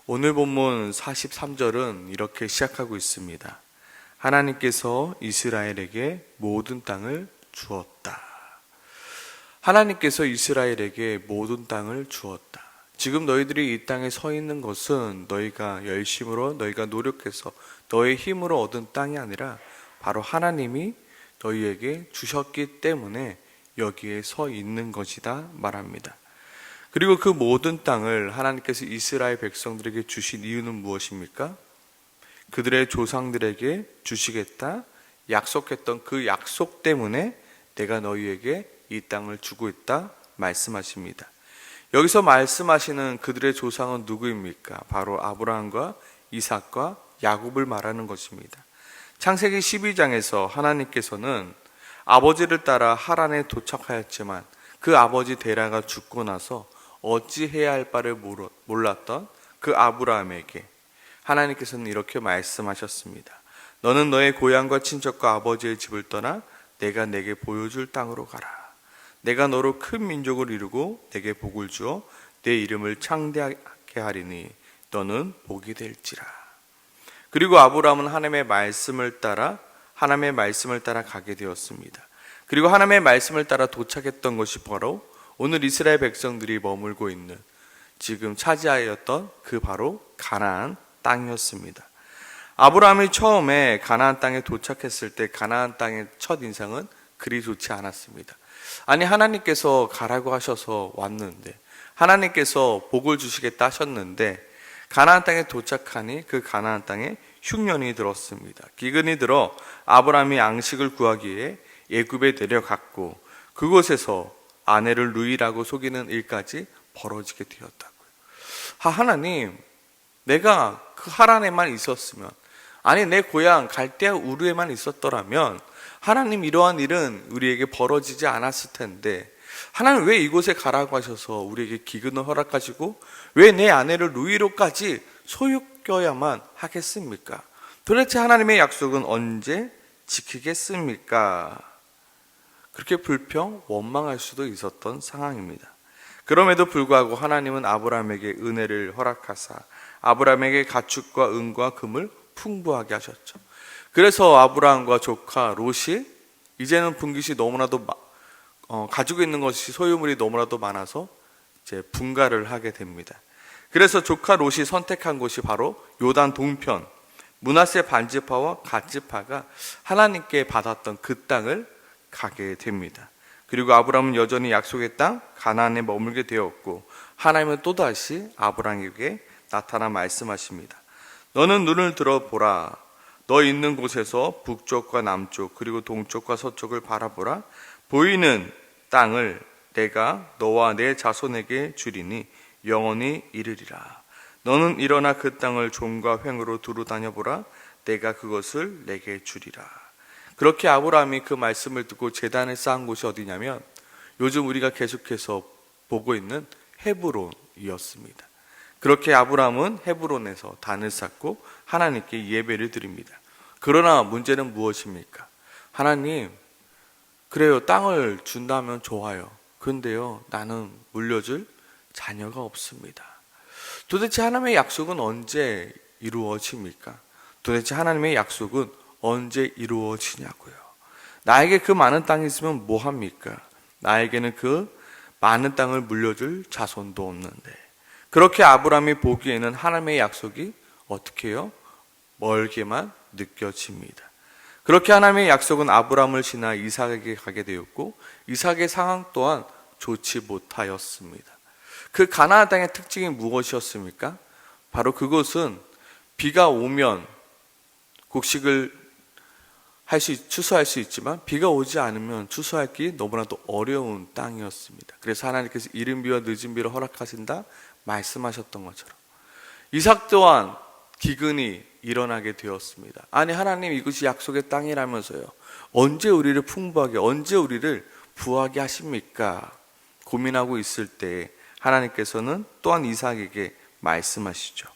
오늘 본문 43절은 이렇게 시작하고 있습니다. 하나님께서 이스라엘에게 모든 땅을 주었다. 하나님께서 이스라엘에게 모든 땅을 주었다. 지금 너희들이 이 땅에 서 있는 것은 너희가 열심으로, 너희가 노력해서 너의 힘으로 얻은 땅이 아니라 바로 하나님이 너희에게 주셨기 때문에 여기에 서 있는 것이다 말합니다. 그리고 그 모든 땅을 하나님께서 이스라엘 백성들에게 주신 이유는 무엇입니까? 그들의 조상들에게 주시겠다 약속했던 그 약속 때문에 내가 너희에게 이 땅을 주고 있다 말씀하십니다. 여기서 말씀하시는 그들의 조상은 누구입니까? 바로 아브라함과 이삭과 야곱을 말하는 것입니다. 창세기 12장에서 하나님께서는 아버지를 따라 하란에 도착하였지만 그 아버지 데라가 죽고 나서 어찌해야 할 바를 몰랐던 그 아브라함에게 하나님께서는 이렇게 말씀하셨습니다. 너는 너의 고향과 친척과 아버지의 집을 떠나 내가 내게 보여줄 땅으로 가라. 내가 너로 큰 민족을 이루고 내게 복을 주어 내 이름을 창대하게 하리니 너는 복이 될지라. 그리고 아브라함은 하나님의 말씀을 따라 가게 되었습니다. 그리고 하나님의 말씀을 따라 도착했던 것이 바로 오늘 이스라엘 백성들이 머물고 있는 지금 차지하였던 그 바로 가나안 땅이었습니다. 아브라함이 처음에 가나안 땅에 도착했을 때 가나안 땅의 첫 인상은 그리 좋지 않았습니다. 아니, 하나님께서 가라고 하셔서 왔는데, 하나님께서 복을 주시겠다 하셨는데 가나안 땅에 도착하니 그 가나안 땅에 흉년이 들었습니다. 기근이 들어 아브라함이 양식을 구하기 위해 애굽에 내려갔고 그곳에서 아내를 루이라고 속이는 일까지 벌어지게 되었다고요. 하나님, 내가 그 하란에만 있었으면, 아니 내 고향 갈대아 우르에만 있었더라면 하나님 이러한 일은 우리에게 벌어지지 않았을 텐데 하나님 왜 이곳에 가라고 하셔서 우리에게 기근을 허락하시고 왜 내 아내를 루이로까지 소유껴야만 하겠습니까? 도대체 하나님의 약속은 언제 지키겠습니까? 그렇게 불평, 원망할 수도 있었던 상황입니다. 그럼에도 불구하고 하나님은 아브라함에게 은혜를 허락하사 아브라함에게 가축과 은과 금을 풍부하게 하셨죠. 그래서 아브라함과 조카 롯이 이제는 분깃이 너무나도 가지고 있는 것이 소유물이 너무나도 많아서 이제 분가를 하게 됩니다. 그래서 조카 롯이 선택한 곳이 바로 요단 동편 므낫세 반지파와 갓지파가 하나님께 받았던 그 땅을 가게 됩니다. 그리고 아브라함은 여전히 약속의 땅 가나안에 머물게 되었고 하나님은 또다시 아브라함에게 나타나 말씀하십니다. 너는 눈을 들어보라. 너 있는 곳에서 북쪽과 남쪽 그리고 동쪽과 서쪽을 바라보라. 보이는 땅을 내가 너와 내 자손에게 주리니 영원히 이르리라. 너는 일어나 그 땅을 종과 횡으로 두루 다녀보라. 내가 그것을 내게 주리라. 그렇게 아브라함이 그 말씀을 듣고 제단을 쌓은 곳이 어디냐면 요즘 우리가 계속해서 보고 있는 헤브론이었습니다. 그렇게 아브라함은 헤브론에서 단을 쌓고 하나님께 예배를 드립니다. 그러나 문제는 무엇입니까? 하나님, 그래요, 땅을 준다면 좋아요. 그런데요, 나는 물려줄 자녀가 없습니다. 도대체 하나님의 약속은 언제 이루어집니까? 도대체 하나님의 약속은 언제 이루어지냐고요. 나에게 그 많은 땅이 있으면 뭐합니까? 나에게는 그 많은 땅을 물려줄 자손도 없는데. 그렇게 아브라함이 보기에는 하나님의 약속이 어떻게 해요? 멀게만 느껴집니다. 그렇게 하나님의 약속은 아브라함을 지나 이삭에게 가게 되었고 이삭의 상황 또한 좋지 못하였습니다. 그 가나안 땅의 특징이 무엇이었습니까? 바로 그곳은 비가 오면 곡식을 추수할 수 있지만 비가 오지 않으면 추수하기 너무나도 어려운 땅이었습니다. 그래서 하나님께서 이른 비와 늦은 비를 허락하신다 말씀하셨던 것처럼 이삭 또한 기근이 일어나게 되었습니다. 아니, 하나님 이것이 약속의 땅이라면서요. 언제 우리를 풍부하게, 언제 우리를 부하게 하십니까? 고민하고 있을 때 하나님께서는 또한 이삭에게 말씀하시죠.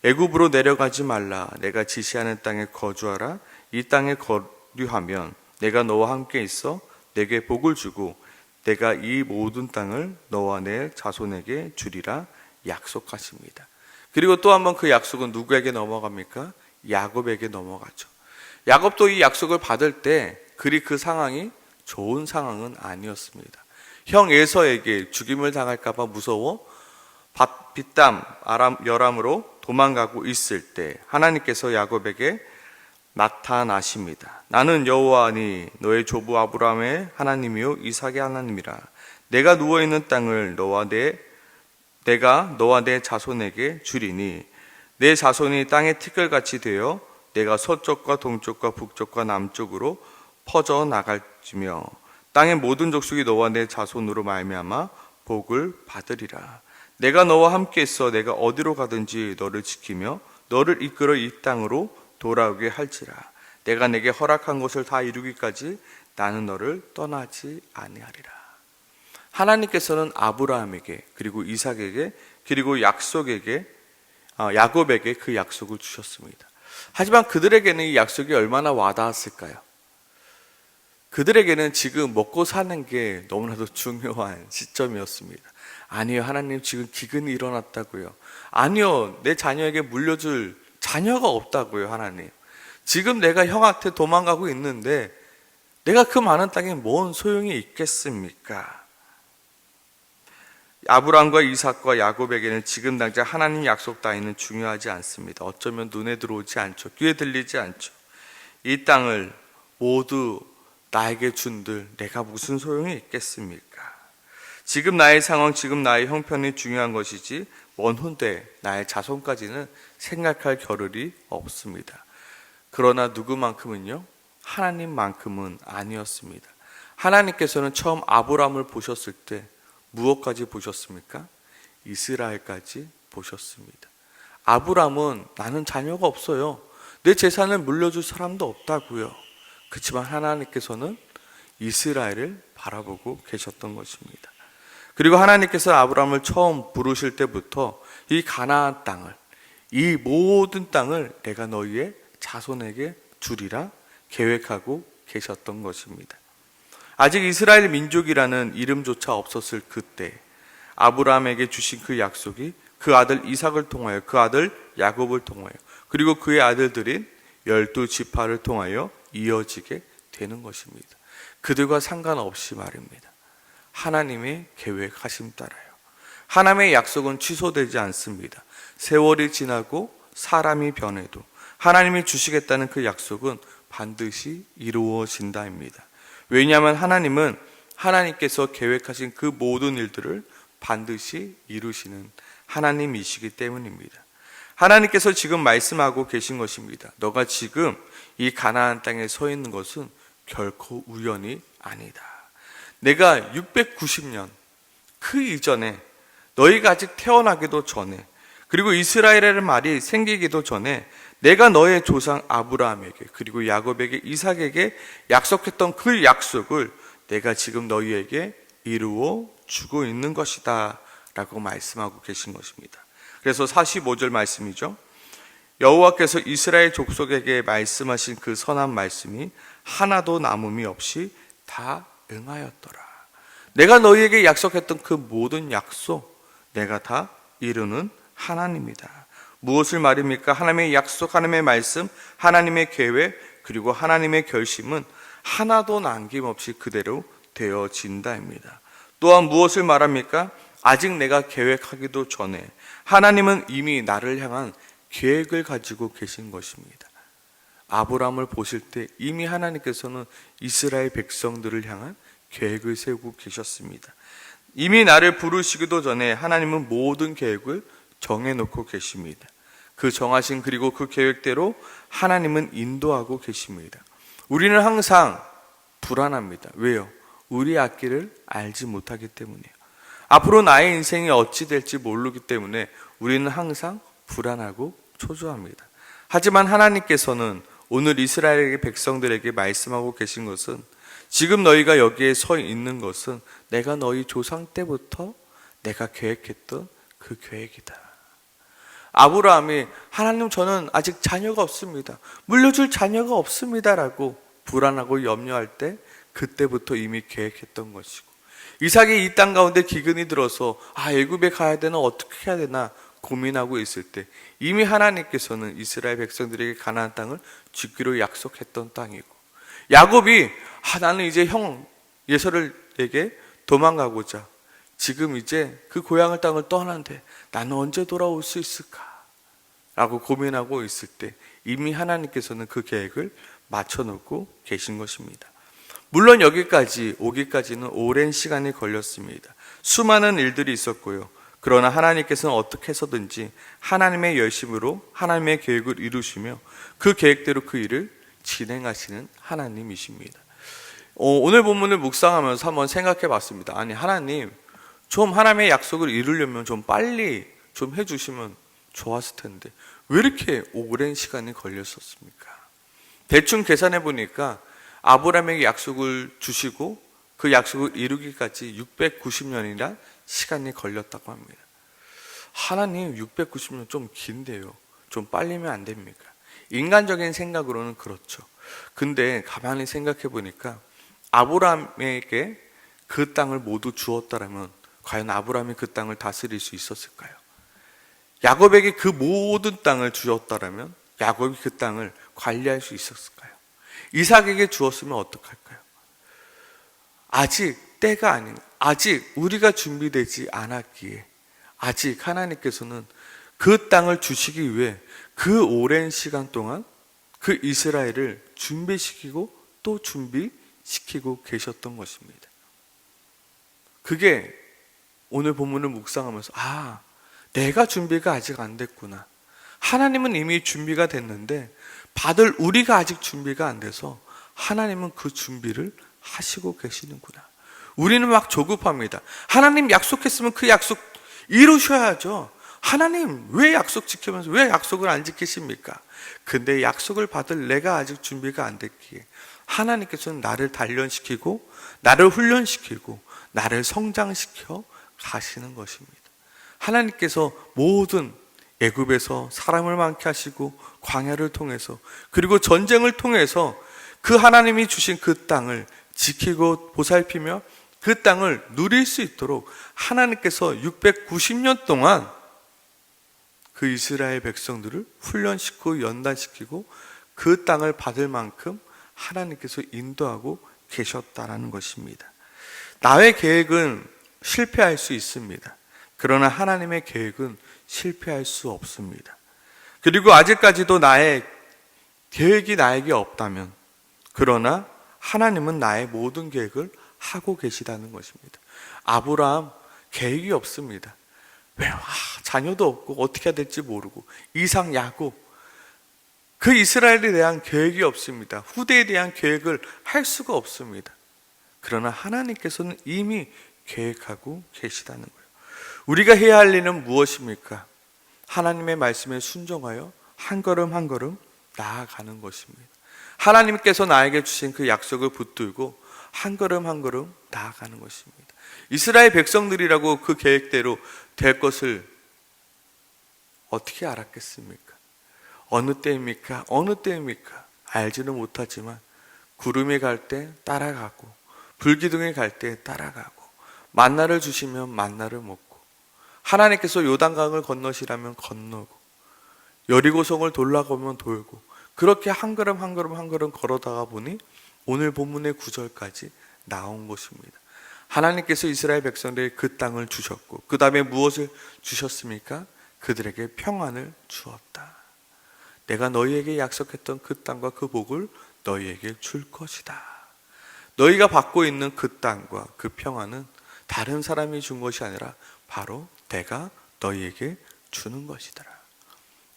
애굽으로 내려가지 말라. 내가 지시하는 땅에 거주하라. 이 땅에 거류하면 내가 너와 함께 있어 내게 복을 주고 내가 이 모든 땅을 너와 내 자손에게 주리라 약속하십니다. 그리고 또 한 번 그 약속은 누구에게 넘어갑니까? 야곱에게 넘어가죠. 야곱도 이 약속을 받을 때 그리 그 상황이 좋은 상황은 아니었습니다. 형 에서에게 죽임을 당할까 봐 무서워 빚담 열함으로 도망가고 있을 때 하나님께서 야곱에게 나타나십니다. 나는 여호와니 너의 조부 아브라함의 하나님이요 이삭의 하나님이라. 내가 누워있는 땅을 내가 너와 내 자손에게 주리니 내 자손이 땅의 티끌같이 되어 내가 서쪽과 동쪽과 북쪽과 남쪽으로 퍼져 나갈지며 땅의 모든 족속이 너와 내 자손으로 말미암아 복을 받으리라. 내가 너와 함께 있어 내가 어디로 가든지 너를 지키며 너를 이끌어 이 땅으로 돌아오게 할지라. 내가 내게 허락한 것을 다 이루기까지 나는 너를 떠나지 아니하리라. 하나님께서는 아브라함에게 그리고 이삭에게 그리고 야곱에게 그 약속을 주셨습니다. 하지만 그들에게는 이 약속이 얼마나 와닿았을까요? 그들에게는 지금 먹고 사는 게 너무나도 중요한 시점이었습니다. 아니요, 하나님 지금 기근이 일어났다고요. 아니요, 내 자녀에게 물려줄 자녀가 없다고요, 하나님. 지금 내가 형한테 도망가고 있는데 내가 그 많은 땅에 뭔 소용이 있겠습니까? 아브라함과 이삭과 야곱에게는 지금 당장 하나님 약속 따위는 중요하지 않습니다. 어쩌면 눈에 들어오지 않죠. 귀에 들리지 않죠. 이 땅을 모두 나에게 준들 내가 무슨 소용이 있겠습니까? 지금 나의 상황, 지금 나의 형편이 중요한 것이지 먼 후대 나의 자손까지는 생각할 겨를이 없습니다. 그러나 누구만큼은요? 하나님만큼은 아니었습니다. 하나님께서는 처음 아브라함을 보셨을 때 무엇까지 보셨습니까? 이스라엘까지 보셨습니다. 아브라함은 나는 자녀가 없어요. 내 재산을 물려줄 사람도 없다고요. 그렇지만 하나님께서는 이스라엘을 바라보고 계셨던 것입니다. 그리고 하나님께서 아브라함을 처음 부르실 때부터 이 가나안 땅을, 이 모든 땅을 내가 너희의 자손에게 주리라 계획하고 계셨던 것입니다. 아직 이스라엘 민족이라는 이름조차 없었을 그때 아브라함에게 주신 그 약속이 그 아들 이삭을 통하여 그 아들 야곱을 통하여 그리고 그의 아들들인 12지파를 통하여 이어지게 되는 것입니다. 그들과 상관없이 말입니다. 하나님의 계획하심 따라요. 하나님의 약속은 취소되지 않습니다. 세월이 지나고 사람이 변해도 하나님이 주시겠다는 그 약속은 반드시 이루어진다입니다. 왜냐하면 하나님은 하나님께서 계획하신 그 모든 일들을 반드시 이루시는 하나님이시기 때문입니다. 하나님께서 지금 말씀하고 계신 것입니다. 너가 지금 이 가나안 땅에 서 있는 것은 결코 우연이 아니다. 내가 690년 그 이전에 너희가 아직 태어나기도 전에 그리고 이스라엘이라는 말이 생기기도 전에 내가 너의 조상 아브라함에게 그리고 야곱에게 이삭에게 약속했던 그 약속을 내가 지금 너희에게 이루어 주고 있는 것이다 라고 말씀하고 계신 것입니다. 그래서 45절 말씀이죠. 여호와께서 이스라엘 족속에게 말씀하신 그 선한 말씀이 하나도 남음이 없이 다 응하였더라. 내가 너희에게 약속했던 그 모든 약속 내가 다 이루는 하나님이다. 무엇을 말입니까? 하나님의 약속, 하나님의 말씀, 하나님의 계획, 그리고 하나님의 결심은 하나도 남김없이 그대로 되어진다입니다. 또한 무엇을 말합니까? 아직 내가 계획하기도 전에 하나님은 이미 나를 향한 계획을 가지고 계신 것입니다. 아브라함을 보실 때 이미 하나님께서는 이스라엘 백성들을 향한 계획을 세우고 계셨습니다. 이미 나를 부르시기도 전에 하나님은 모든 계획을 정해놓고 계십니다. 그 정하신 그리고 그 계획대로 하나님은 인도하고 계십니다. 우리는 항상 불안합니다. 왜요? 우리의 앞길을 알지 못하기 때문이에요. 앞으로 나의 인생이 어찌 될지 모르기 때문에 우리는 항상 불안하고 초조합니다. 하지만 하나님께서는 오늘 이스라엘 백성들에게 말씀하고 계신 것은 지금 너희가 여기에 서 있는 것은 내가 너희 조상 때부터 내가 계획했던 그 계획이다. 아브라함이 하나님 저는 아직 자녀가 없습니다. 물려줄 자녀가 없습니다 라고 불안하고 염려할 때 그때부터 이미 계획했던 것이고 이삭이 이 땅 가운데 기근이 들어서 애굽에 가야 되나 어떻게 해야 되나 고민하고 있을 때 이미 하나님께서는 이스라엘 백성들에게 가나안 땅을 주기로 약속했던 땅이고, 야곱이 나는 이제 형 예서를에게 도망가고자 지금 이제 그 고향의 땅을 떠나는데 나는 언제 돌아올 수 있을까? 라고 고민하고 있을 때 이미 하나님께서는 그 계획을 맞춰놓고 계신 것입니다. 물론 여기까지 오기까지는 오랜 시간이 걸렸습니다. 수많은 일들이 있었고요. 그러나 하나님께서는 어떻게 해서든지 하나님의 열심으로 하나님의 계획을 이루시며 그 계획대로 그 일을 진행하시는 하나님이십니다. 오늘 본문을 묵상하면서 한번 생각해 봤습니다. 아니, 하나님, 좀 하나님의 약속을 이루려면 좀 빨리 좀 해주시면 좋았을 텐데 왜 이렇게 오랜 시간이 걸렸었습니까? 대충 계산해 보니까 아브라함에게 약속을 주시고 그 약속을 이루기까지 690년이나 시간이 걸렸다고 합니다. 하나님, 690년 좀 긴데요. 좀 빨리면 안 됩니까? 인간적인 생각으로는 그렇죠. 근데 가만히 생각해 보니까 아브라함에게 그 땅을 모두 주었다라면 과연 아브라함이 그 땅을 다스릴 수 있었을까요? 야곱에게 그 모든 땅을 주었다라면 야곱이 그 땅을 관리할 수 있었을까요? 이삭에게 주었으면 어떡할까요? 아직 때가 아닌, 아직 우리가 준비되지 않았기에 아직 하나님께서는 그 땅을 주시기 위해 그 오랜 시간 동안 그 이스라엘을 준비시키고 또 준비시키고 계셨던 것입니다. 그게 오늘 본문을 묵상하면서 내가 준비가 아직 안 됐구나. 하나님은 이미 준비가 됐는데 받을 우리가 아직 준비가 안 돼서 하나님은 그 준비를 하시고 계시는구나. 우리는 막 조급합니다. 하나님 약속했으면 그 약속 이루셔야죠. 하나님 왜 약속 지키면서 왜 약속을 안 지키십니까? 근데 약속을 받을 내가 아직 준비가 안 됐기에 하나님께서는 나를 단련시키고 나를 훈련시키고 나를 성장시켜 가시는 것입니다. 하나님께서 모든 애굽에서 사람을 많게 하시고 광야를 통해서 그리고 전쟁을 통해서 그 하나님이 주신 그 땅을 지키고 보살피며 그 땅을 누릴 수 있도록 하나님께서 690년 동안 그 이스라엘 백성들을 훈련시키고 연단시키고 그 땅을 받을 만큼 하나님께서 인도하고 계셨다라는 것입니다. 나의 계획은 실패할 수 있습니다. 그러나 하나님의 계획은 실패할 수 없습니다. 그리고 아직까지도 나의 계획이 나에게 없다면, 그러나 하나님은 나의 모든 계획을 하고 계시다는 것입니다. 아브라함 계획이 없습니다. 왜? 자녀도 없고 어떻게 해야 될지 모르고 이삭, 야곱, 그 이스라엘에 대한 계획이 없습니다. 후대에 대한 계획을 할 수가 없습니다. 그러나 하나님께서는 이미 계획하고 계시다는 거예요. 우리가 해야 할 일은 무엇입니까? 하나님의 말씀에 순종하여 한 걸음 한 걸음 나아가는 것입니다. 하나님께서 나에게 주신 그 약속을 붙들고 한 걸음 한 걸음 나아가는 것입니다. 이스라엘 백성들이라고 그 계획대로 될 것을 어떻게 알았겠습니까? 어느 때입니까? 어느 때입니까? 알지는 못하지만 구름이 갈 때 따라가고 불기둥이 갈 때 따라가고 만나를 주시면 만나를 먹고 하나님께서 요단강을 건너시라면 건너고 여리고성을 돌아가면 돌고 그렇게 한 걸음 한 걸음 한 걸음 걸어다가 보니 오늘 본문의 9절까지 나온 것입니다. 하나님께서 이스라엘 백성들에게 그 땅을 주셨고 그 다음에 무엇을 주셨습니까? 그들에게 평안을 주었다. 내가 너희에게 약속했던 그 땅과 그 복을 너희에게 줄 것이다. 너희가 받고 있는 그 땅과 그 평안은 다른 사람이 준 것이 아니라 바로 내가 너희에게 주는 것이더라.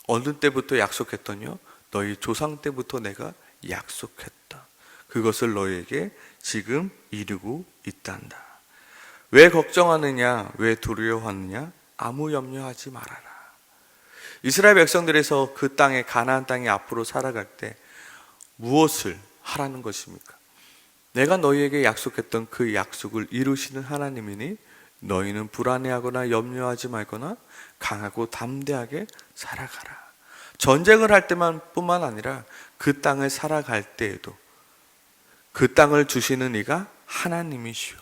어느 때부터 약속했더니요? 너희 조상 때부터 내가 약속했다. 그것을 너희에게 지금 이루고 있단다. 왜 걱정하느냐? 왜 두려워하느냐? 아무 염려하지 말아라. 이스라엘 백성들에서 그 땅에 가나안 땅에 앞으로 살아갈 때 무엇을 하라는 것입니까? 내가 너희에게 약속했던 그 약속을 이루시는 하나님이니 너희는 불안해하거나 염려하지 말거나 강하고 담대하게 살아가라. 전쟁을 할 때만 뿐만 아니라 그 땅을 살아갈 때에도 그 땅을 주시는 이가 하나님이시오.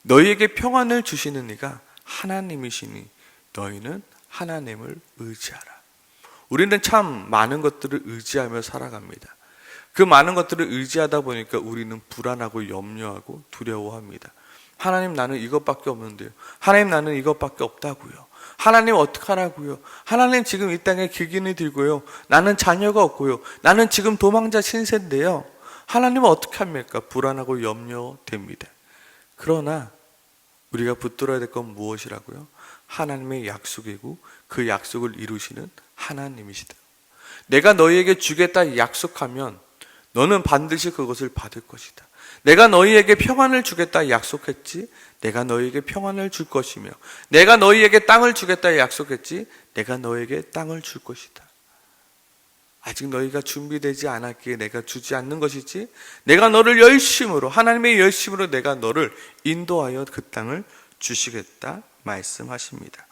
너희에게 평안을 주시는 이가 하나님이시니 너희는 하나님을 의지하라. 우리는 참 많은 것들을 의지하며 살아갑니다. 그 많은 것들을 의지하다 보니까 우리는 불안하고 염려하고 두려워합니다. 하나님, 나는 이것밖에 없는데요. 하나님, 나는 이것밖에 없다고요. 하나님, 어떡하라고요? 하나님, 지금 이 땅에 기근이 들고요. 나는 자녀가 없고요. 나는 지금 도망자 신세인데요. 하나님은 어떻게 합니까? 불안하고 염려됩니다. 그러나 우리가 붙들어야 될 건 무엇이라고요? 하나님의 약속이고 그 약속을 이루시는 하나님이시다. 내가 너희에게 주겠다 약속하면 너는 반드시 그것을 받을 것이다. 내가 너희에게 평안을 주겠다 약속했지, 내가 너희에게 평안을 줄 것이며, 내가 너희에게 땅을 주겠다 약속했지, 내가 너희에게 땅을 줄 것이다. 아직 너희가 준비되지 않았기에 내가 주지 않는 것이지, 내가 너를 열심으로, 하나님의 열심으로 내가 너를 인도하여 그 땅을 주시겠다 말씀하십니다.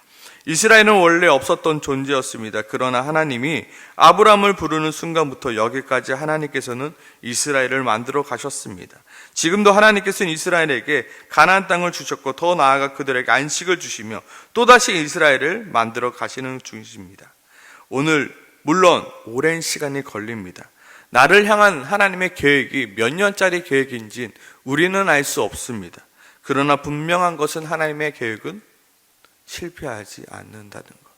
이스라엘은 원래 없었던 존재였습니다. 그러나 하나님이 아브라함을 부르는 순간부터 여기까지 하나님께서는 이스라엘을 만들어 가셨습니다. 지금도 하나님께서는 이스라엘에게 가나안 땅을 주셨고 더 나아가 그들에게 안식을 주시며 또다시 이스라엘을 만들어 가시는 중이십니다. 오늘 물론 오랜 시간이 걸립니다. 나를 향한 하나님의 계획이 몇 년짜리 계획인지 우리는 알 수 없습니다. 그러나 분명한 것은 하나님의 계획은 실패하지 않는다는 것.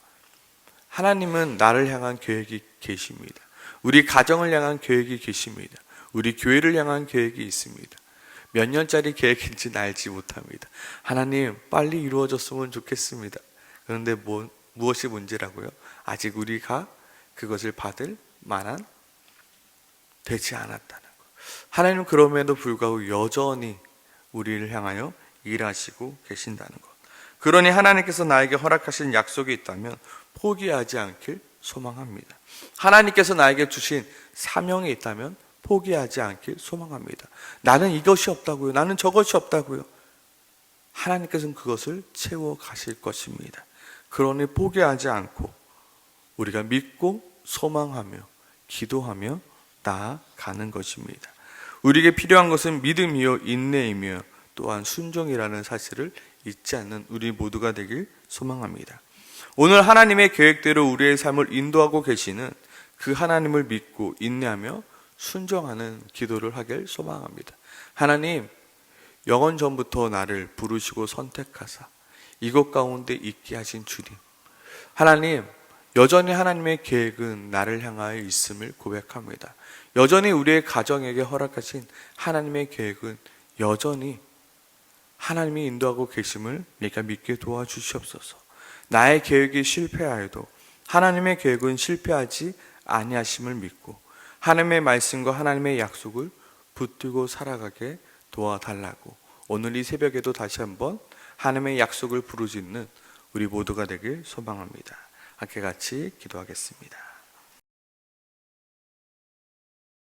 하나님은 나를 향한 계획이 계십니다. 우리 가정을 향한 계획이 계십니다. 우리 교회를 향한 계획이 있습니다. 몇 년짜리 계획인지는 알지 못합니다. 하나님, 빨리 이루어졌으면 좋겠습니다. 그런데 무엇이 문제라고요? 아직 우리가 그것을 받을 만한 되지 않았다는 것. 하나님은 그럼에도 불구하고 여전히 우리를 향하여 일하시고 계신다는 것. 그러니 하나님께서 나에게 허락하신 약속이 있다면 포기하지 않길 소망합니다. 하나님께서 나에게 주신 사명이 있다면 포기하지 않길 소망합니다. 나는 이것이 없다고요. 나는 저것이 없다고요. 하나님께서는 그것을 채워 가실 것입니다. 그러니 포기하지 않고 우리가 믿고 소망하며 기도하며 나아가는 것입니다. 우리에게 필요한 것은 믿음이요 인내이며 또한 순종이라는 사실을 잊지 않는 우리 모두가 되길 소망합니다. 오늘 하나님의 계획대로 우리의 삶을 인도하고 계시는 그 하나님을 믿고 인내하며 순종하는 기도를 하길 소망합니다. 하나님, 영원 전부터 나를 부르시고 선택하사 이것 가운데 있게 하신 주님, 하나님, 여전히 하나님의 계획은 나를 향하여 있음을 고백합니다. 여전히 우리의 가정에게 허락하신 하나님의 계획은 여전히 하나님이 인도하고 계심을 내가 믿게 도와주시옵소서. 나의 계획이 실패하여도 하나님의 계획은 실패하지 아니하심을 믿고 하나님의 말씀과 하나님의 약속을 붙들고 살아가게 도와달라고 오늘 이 새벽에도 다시 한번 하나님의 약속을 부르짖는 우리 모두가 되길 소망합니다. 함께 같이 기도하겠습니다.